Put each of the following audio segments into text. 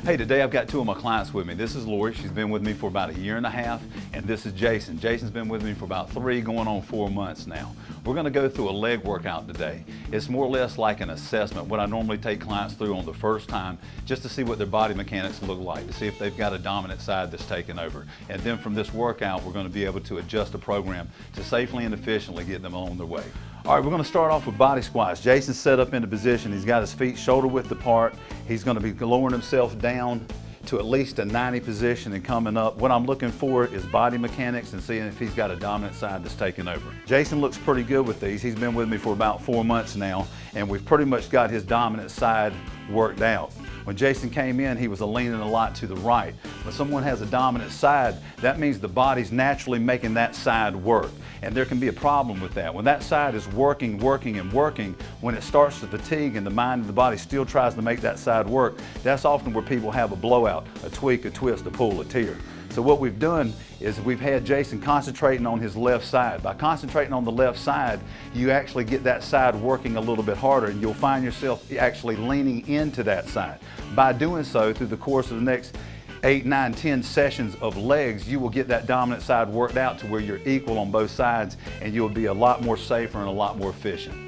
Hey, today I've got two of my clients with me. This is Lori. She's been with me for about 1.5 years, and this is Jason. Jason's been with me for about 3 going on 4 months now. We're going to go through a leg workout today. It's more or less like an assessment, what I normally take clients through on the first time, just to see what their body mechanics look like, to see if they've got a dominant side that's taken over. And then from this workout, we're going to be able to adjust the program to safely and efficiently get them on their way. All right, we're going to start off with body squats. Jason's set up in a position. He's got his feet shoulder width apart. He's going to be lowering himself down to at least a 90 position and coming up. What I'm looking for is body mechanics and seeing if he's got a dominant side that's taking over. Jason looks pretty good with these. He's been with me for about 4 months now, and we've pretty much got his dominant side worked out. When Jason came in, he was leaning a lot to the right. When someone has a dominant side, that means the body's naturally making that side work. And there can be a problem with that. When that side is working, when it starts to fatigue and the mind and the body still tries to make that side work, that's often where people have a blowout, a tweak, a twist, a pull, a tear. So what we've done is we've had Jason concentrating on his left side. By concentrating on the left side, you actually get that side working a little bit harder, and you'll find yourself actually leaning into that side. By doing so, through the course of the next 8, 9, 10 sessions of legs, you will get that dominant side worked out to where you're equal on both sides, and you'll be a lot more safer and a lot more efficient.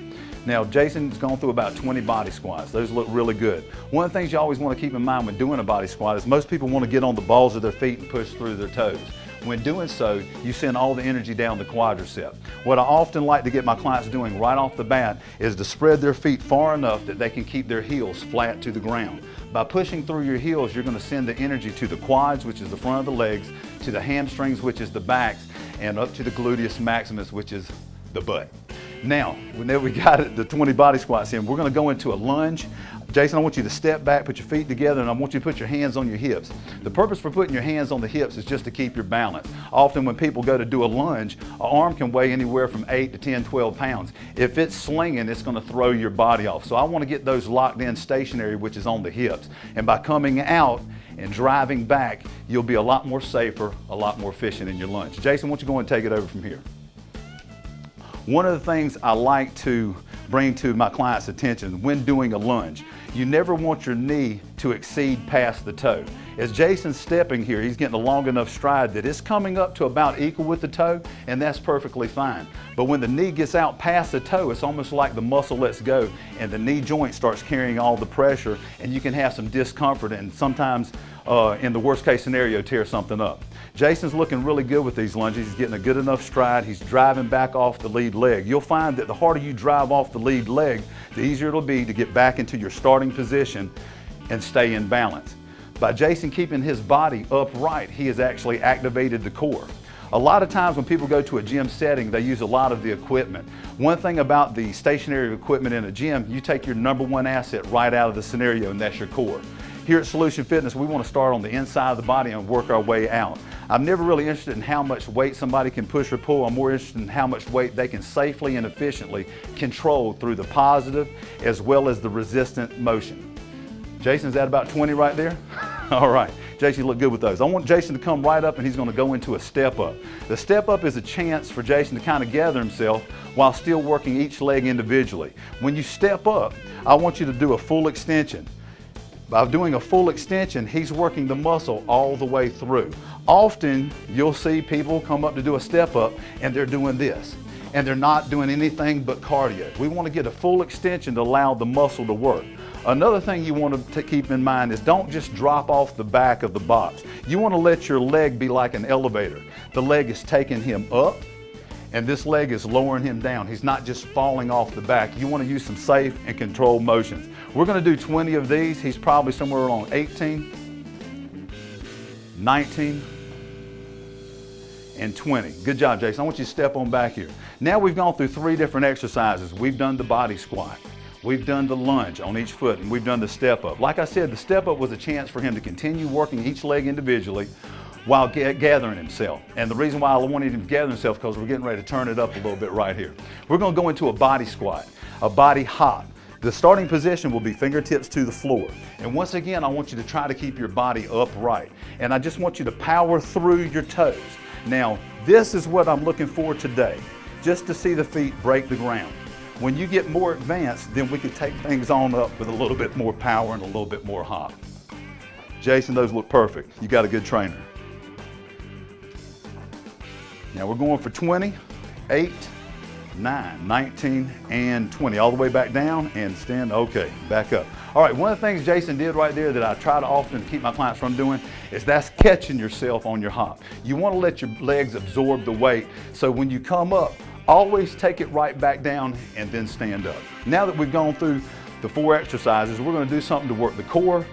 Now, Jason's gone through about 20 body squats. Those look really good. One of the things you always want to keep in mind when doing a body squat is most people want to get on the balls of their feet and push through their toes. When doing so, you send all the energy down the quadricep. What I often like to get my clients doing right off the bat is to spread their feet far enough that they can keep their heels flat to the ground. By pushing through your heels, you're going to send the energy to the quads, which is the front of the legs, to the hamstrings, which is the backs, and up to the gluteus maximus, which is the butt. Now we got the 20 body squats in, we're going to go into a lunge. Jason, I want you to step back, put your feet together, and I want you to put your hands on your hips. The purpose for putting your hands on the hips is just to keep your balance. Often when people go to do a lunge, an arm can weigh anywhere from 8 to 10, 12 pounds. If it's slinging, it's going to throw your body off. So I want to get those locked in stationary, which is on the hips. And by coming out and driving back, you'll be a lot more safer, a lot more efficient in your lunge. Jason, why don't you go and take it over from here? One of the things I like to bring to my client's attention when doing a lunge, you never want your knee to exceed past the toe. As Jason's stepping here, he's getting a long enough stride that it's coming up to about equal with the toe, and that's perfectly fine. But when the knee gets out past the toe, it's almost like the muscle lets go and the knee joint starts carrying all the pressure, and you can have some discomfort and sometimes, in the worst case scenario, tear something up. Jason's looking really good with these lunges. He's getting a good enough stride. He's driving back off the lead leg. You'll find that the harder you drive off the lead leg, the easier it'll be to get back into your starting position and stay in balance. By Jason keeping his body upright, he has actually activated the core. A lot of times when people go to a gym setting, they use a lot of the equipment. One thing about the stationary equipment in a gym, you take your #1 asset right out of the scenario, and that's your core. Here at Solution Fitness, we want to start on the inside of the body and work our way out. I'm never really interested in how much weight somebody can push or pull. I'm more interested in how much weight they can safely and efficiently control through the positive as well as the resistant motion. Jason, is that about 20 right there? All right, Jason, you look good with those. I want Jason to come right up, and he's going to go into a step up. The step up is a chance for Jason to kind of gather himself while still working each leg individually. When you step up, I want you to do a full extension. By doing a full extension, he's working the muscle all the way through. Often, you'll see people come up to do a step up, and they're doing this, and they're not doing anything but cardio. We want to get a full extension to allow the muscle to work. Another thing you want to keep in mind is don't just drop off the back of the box. You want to let your leg be like an elevator. The leg is taking him up, and this leg is lowering him down. He's not just falling off the back. You want to use some safe and controlled motions. We're going to do 20 of these. He's probably somewhere along 18, 19, and 20. Good job, Jason. I want you to step on back here. Now we've gone through 3 different exercises. We've done the body squat. We've done the lunge on each foot, and we've done the step up. Like I said, the step up was a chance for him to continue working each leg individually while gathering himself. And the reason why I wanted him to gather himself because we're getting ready to turn it up a little bit right here. We're going to go into a body squat, a body hop. The starting position will be fingertips to the floor. And once again, I want you to try to keep your body upright. And I just want you to power through your toes. Now, this is what I'm looking for today, just to see the feet break the ground. When you get more advanced, then we can take things on up with a little bit more power and a little bit more hop. Jason, those look perfect. You got a good trainer. Now we're going for 20, 8, 9, 19, and 20. All the way back down and stand, okay, back up. All right, one of the things Jason did right there that I try to often keep my clients from doing is that's catching yourself on your hop. You want to let your legs absorb the weight, so when you come up, always take it right back down and then stand up. Now that we've gone through the 4 exercises, we're going to do something to work the core,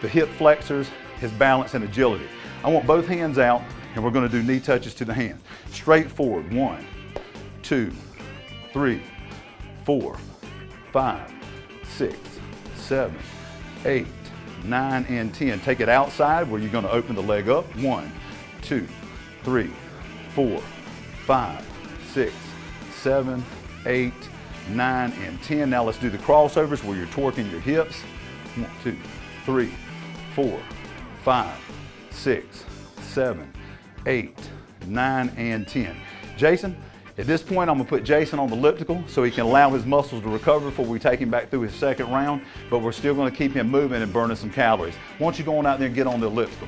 the hip flexors, his balance and agility. I want both hands out and we're going to do knee touches to the hands. Straight forward, 1, 2, 3, 4, 5, 6, 7, 8, 9, and 10. Take it outside where you're going to open the leg up. 1, 2, 3, 4, 5, 6, 7, 8, 9, and 10. Now let's do the crossovers where you're torquing your hips. 1, 2, 3, 4, 5, 6, 7, 8, 9, and 10. Jason, at this point, I'm going to put Jason on the elliptical so he can allow his muscles to recover before we take him back through his second round, but we're still going to keep him moving and burning some calories. Why don't you go on out there and get on the elliptical?